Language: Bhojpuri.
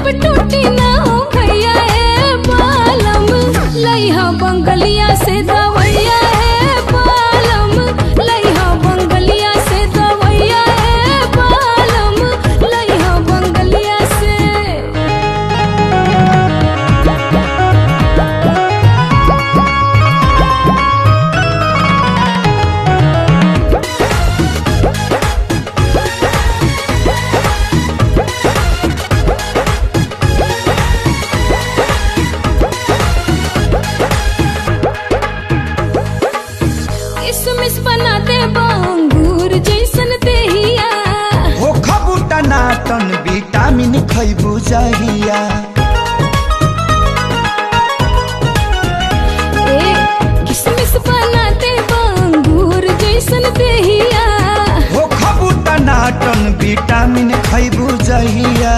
अब टूटी ना हो भैया ए बालम, लइहा बंगलिया से दवैया ए बालम, लइहा बंगलिया से दवैया ए बालम, लइहा बंगलिया से। किसमिस बनाते अंगूर जैसन देहिया, हो खबूटा नाटन विटामिन खैबू जहिया। ए किसमिस बनाते अंगूर जैसन देहिया, हो खबूटा नाटन विटामिन खैबू जहिया।